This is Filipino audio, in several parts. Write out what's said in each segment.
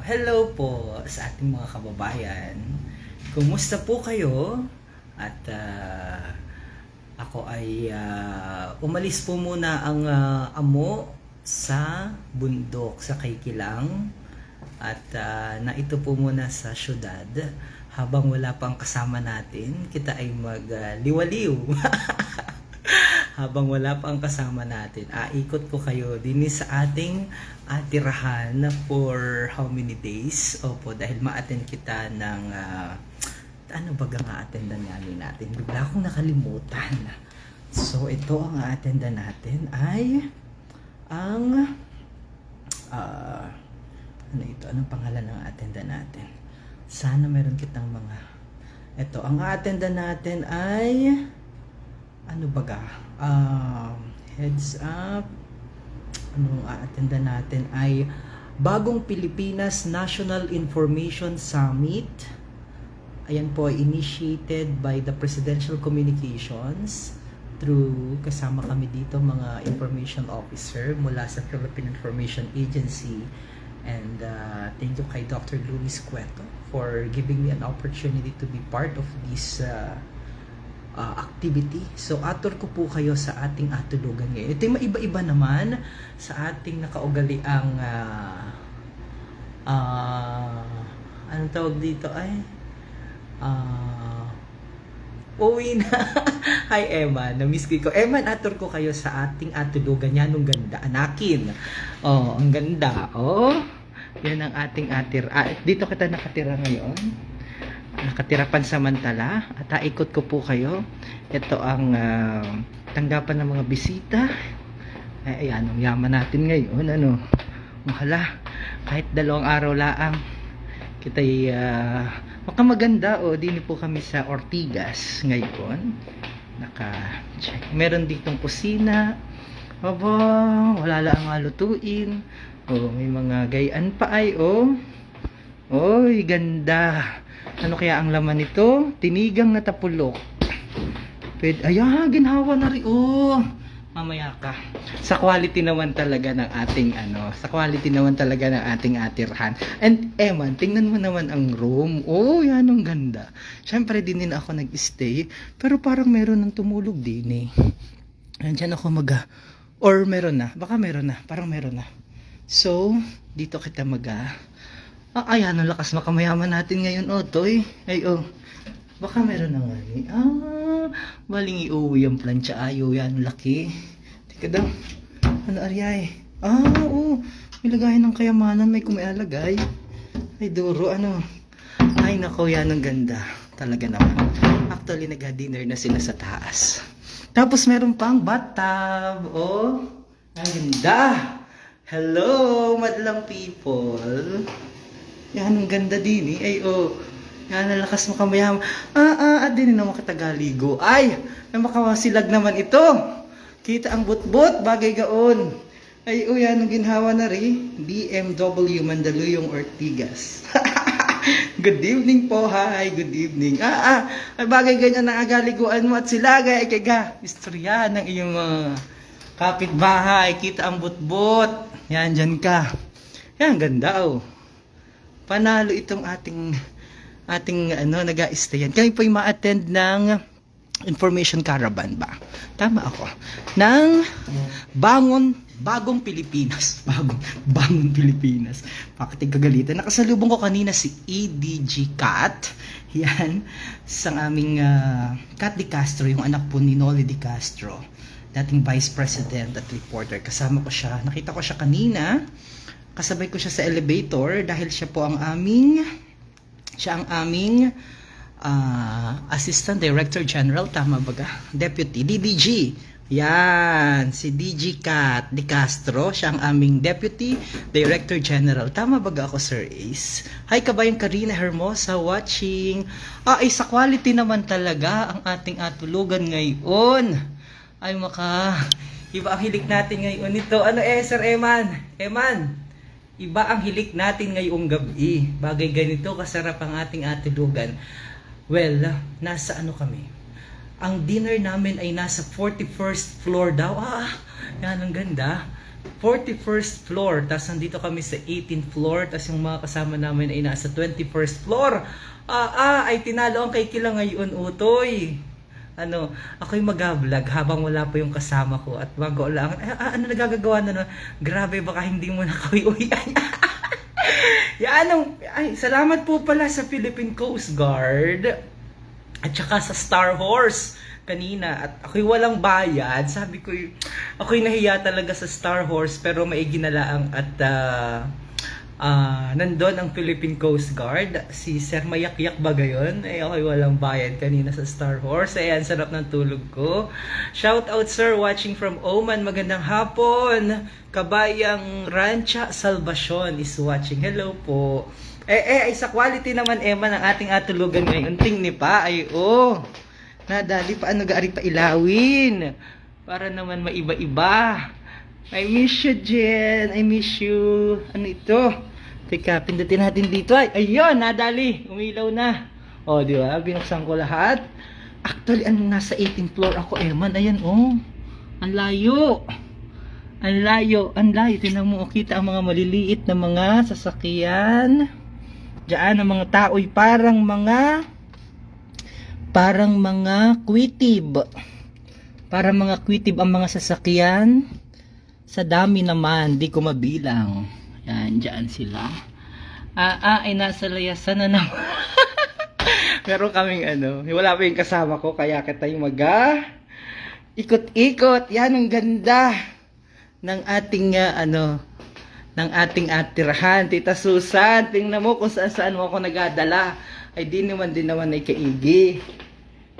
Hello po sa ating mga kababayan. Kumusta po kayo? At ako ay umalis po muna ang amo sa bundok sa Kaykilang at naito po muna sa syudad habang wala pang kasama natin. Kita ay magliwaliw. Habang wala pa ang kasama natin, ikot ko kayo din sa ating tirahan for how many days? Opo, dahil ma-attend kita ng ano ba ang a-attendan natin? Bigla akong nakalimutan. So, ito ang a-attendan natin ay ang ano ito? Anong pangalan ng a-attendan natin? Sana meron kitang mga ito, ang a-attendan natin ay ano baga? Heads up. Anong a-attendan natin ay Bagong Pilipinas National Information Summit. Ayan po, initiated by the Presidential Communications through, kasama kami dito mga information officer mula sa Philippine Information Agency. And thank you kay Dr. Luis Cueto for giving me an opportunity to be part of this activity. So, atur ko po kayo sa ating atulugan ngayon. Ito yung maiba-iba naman sa ating nakaugaliang anong tawag dito ay uwi na. Hi Eman, na-miss ko. Eman, atur ko kayo sa ating atulugan. Yan, ang ganda. Anakin. Oh, ang ganda. Oh, yan ang ating atir. Dito kita nakatira ngayon. Nakatira pansamantala at ikot ko po kayo. Ito ang tanggapan ng mga bisita. Ayan, ang yaman natin ngayon. Ano, mahala, kahit 2 araw laang kita'y makamaganda. Dini po kami sa Ortigas ngayon. Naka-check. Meron ditong kusina. Aba, wala lang lutuin. May mga gayaan pa ay. Oy, ganda. Ano kaya ang laman nito? Tinigang na tapulok. Ayan, ginhawa na rin. Mamaya ka. Sa quality naman talaga ng ating sa quality naman talaga ng ating atirhan. And Eman, tingnan mo naman ang room. Yan ang ganda. Syempre din ako nag-stay, pero parang meron ng tumulog din eh. Andiyan ako or meron na. Baka meron na. Parang meron na. So, dito kita ayan, ang lakas makamayaman natin ngayon, Toy. Baka meron na nga eh. Baling iuwi ang plancha. Yan, laki. Teka daw. Ano, aryay? May lagayan ng kayamanan, may kumialagay. Ay, duro, ano. Ay, nako, yan ang ganda. Talaga naman. Actually, nag-dinner na sila sa taas. Tapos, meron pang bathtub. Ang ganda. Hello, madlang people. Yan, ang ganda din eh. Yan, ang lakas mo kamayama. Din naman katagaligo. Ay, makawasilag naman ito. Kita ang butbut, bagay gaon. Yan, ang ginhawa na rin. BMW Mandaluyong Ortigas. Good evening po, hi, good evening. Bagay ganyan ang agaliguan mo at silagay. Istorya ng iyong kapitbahay. Kita ang butbut. Yan, dyan ka. Yan, ganda Panalo itong ating nag-a-stayan. Kami po yung ma-attend ng information caravan ba? Tama ako. Ng Bagong Pilipinas. Bagong Pilipinas. Bakit kagalitan? Nakasalubong ko kanina si EDG Cat. Yan. Sang aming Cat De Castro, yung anak po ni Noli De Castro. Dating Vice President at reporter. Kasama ko siya. Nakita ko siya kanina. Kasabay ko siya sa elevator dahil siya ang aming Assistant Director General, tama ba? Deputy DDG. Yan, si DG Cat De Castro, siya ang aming Deputy Director General. Tama ba ako, Sir Ace? Hi kabayang Karina Hermosa watching. Sa quality naman talaga ang ating atulugan ngayon. Ay iba ang hilik natin ngayon nito. Sir Eman? Iba ang hilik natin ngayong gabi. Bagay ganito, kasarap ang ating atulugan. Well, nasa kami? Ang dinner namin ay nasa 41st floor daw. Yan, ang ganda. 41st floor. Tapos nandito kami sa 18th floor. Tapos yung mga kasama namin ay nasa 21st floor. Ay tinalo ang kay Kila ngayon, utoy. Ako'y mag-vlog habang wala pa yung kasama ko at bago lang, ano nagagagawa na, grabe, baka hindi mo na kawi-uwian. Salamat po pala sa Philippine Coast Guard at saka sa Star Horse kanina, at ako'y walang bayad. Sabi ko, ako'y nahiya talaga sa Star Horse, pero maigi na lang at nandun ang Philippine Coast Guard, si Sir Mayak-yak ba gayon? Ako'y walang bayad kanina sa Star Horse. Ayan, sarap ng tulog ko. Shout out sir, watching from Oman. Magandang hapon. Kabayang Rancha Salvacion is watching. Hello po. Sa quality naman, Emma, ng ating atulugan ngayon. Tingni pa, nadali pa, gaari pa ilawin. Para naman maiba-iba. I miss you, Jen. I miss you. Ano ito? Teka, pindutin natin dito. Ayun, nadali. Umilaw na. Di ba? Binuksan ko lahat. Actually, nasa 18th floor ako, Eman. Ayan, Ang layo. Ang layo. Tingnan mo, kita ang mga maliliit na mga sasakyan. Diyan, ang mga tao'y parang mga kuitib. Parang mga kuitib ang mga sasakyan. Sa dami naman, di ko mabilang. Yan, dyan sila. Ay nasa layasan na naman. Meron kaming wala pa yung kasama ko, kaya kita yung ikot-ikot. Yan, ang ganda ng ating ng ating atirahan. Tita Susan, tingnan mo kung saan mo ako nagadala. Ay di naman ay kaigi.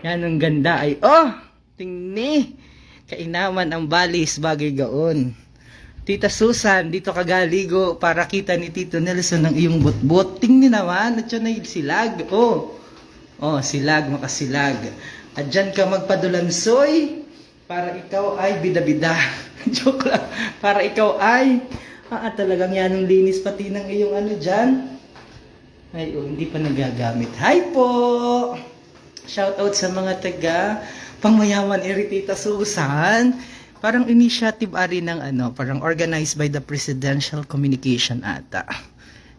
Yan, ang ganda. Tingni. Kainaman ang balis, bagay gaon. Tita Susan, dito ka galigo para kita ni Tito Nelson ng iyong butbut. Tingni naman, at yun ay silag. Silag, makasilag. At dyan ka magpadulansoy para ikaw ay bida-bida. Joke lang. Para ikaw ay, talagang yan ang linis pati ng iyong dyan. Hindi pa nagagamit. Hi po! Shout out sa mga taga Pangmayaman eri Tita Susan. Parang initiative ari ng parang organized by the Presidential Communication ata.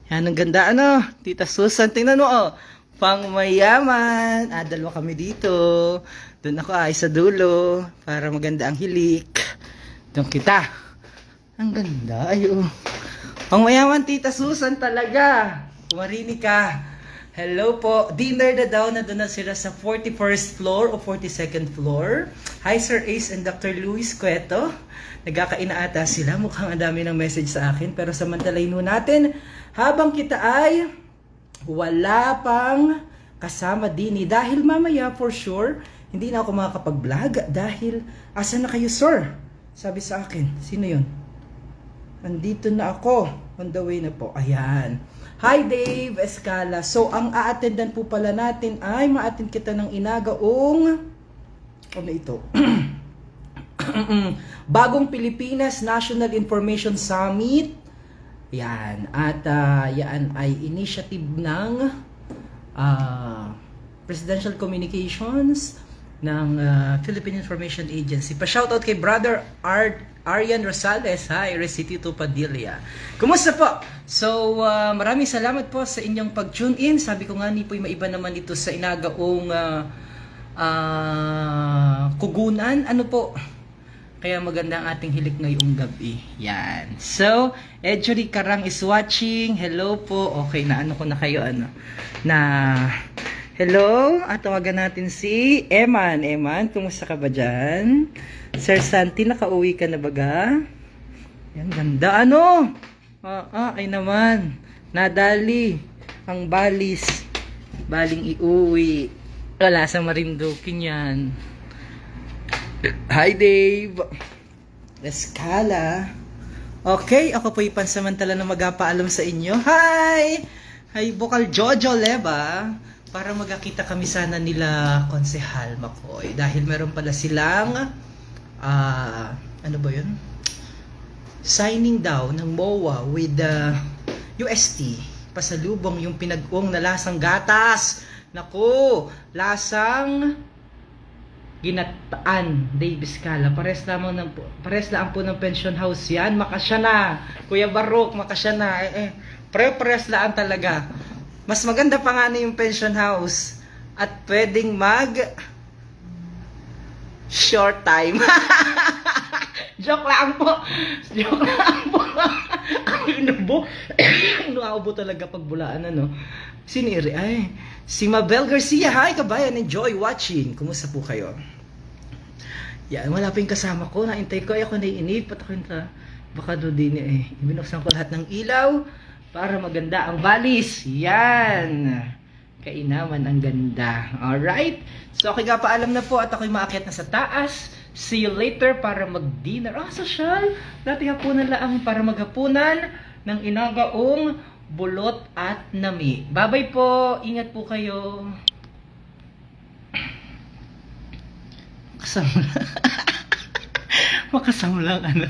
Yan, ang ganda Tita Susan, tingnan mo Pangmayaman. Dalawa kami dito. Doon ako sa dulo para maganda ang hilik. Doon kita. Ang ganda. Pangmayaman Tita Susan talaga. Kumarinig ka. Hello po. Dinner na daw, nandun na sila sa 41st floor o 42nd floor. Hi Sir Ace and Dr. Luis Cueto. Nagkakain na ata sila. Mukhang ang dami ng message sa akin. Pero samantalay nun natin, habang kita ay wala pang kasama din. Dahil mamaya for sure, hindi na ako makakapag-vlog. Dahil, asan na kayo sir? Sabi sa akin. Sino yun? Andito na ako. On the way na po. Ayan. Hi Dave Escala. So ang a-attendan po pala natin ay ma-attend kita ng inagaong ito? Bagong Pilipinas National Information Summit. Yan. At yan ay initiative ng Presidential Communications ng Philippine Information Agency. Pa-shoutout kay Brother Arian Rosales. Hi, Recitito Padilla. Kumusta po? So, maraming salamat po sa inyong pag-tune in. Sabi ko nga po, maiba naman ito sa inagaong kugunan. Po? Kaya maganda ang ating hilik ngayong gabi. Yan. So, Edgery Karang is watching. Hello po. Okay, ko na kayo hello, tawagan natin si Eman. Eman, kumusta ka ba dyan? Sir Santi, nakauwi ka na baga? Yan, ganda. Ay naman. Nadali ang balis. Baling iuwi. Wala sa Marinduque yan. Hi Dave. Escala. Okay, ako po ipansamantala na magpapaalam sa inyo. Hi! Hi, Bukal Jojo Leba. Para magkakita kami sana nila Konsehal Makoy. Dahil meron pala silang ano ba yun? Signing daw ng MOA with UST. Pasalubong yung pinag-ong na lasang gatas. Naku, lasang Ginataan Davis Cala. Pares lang po ng pension house yan. Makasya na. Kuya Barok, makasya na. Pares lang talaga. Mas maganda pa nga na yung pension house. At pwedeng mag short time. Joke lang po. Joke lang po. Ang inubo. Inuabo talaga pag bulaan, ano. Siniri, ay. Si Mabel Garcia. Hi, kabayan. Enjoy watching. Kumusta po kayo? Yan, wala pa yung kasama ko. Naintay ko. Ay, ako naiinip. Patakin ta. Baka doon din eh. Binuksan ko lahat ng ilaw para maganda ang balis. Yan. Kainaman ang ganda. Alright? So, okay nga, paalam na po at ako'y maakyat na sa taas. See you later para mag-dinner. Social. Dati hapunan lang para maghapunan ng inagaong bulot at nami. Bye-bye po. Ingat po kayo. Makasama lang ano.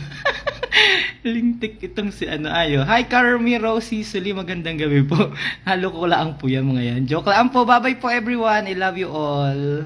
Lintik itong si ano ayo. Hi Carmi, Rosie, Suli, magandang gabi po. Halo ko lang po yan mga yan. Joke lang po. Bye-bye po everyone. I love you all.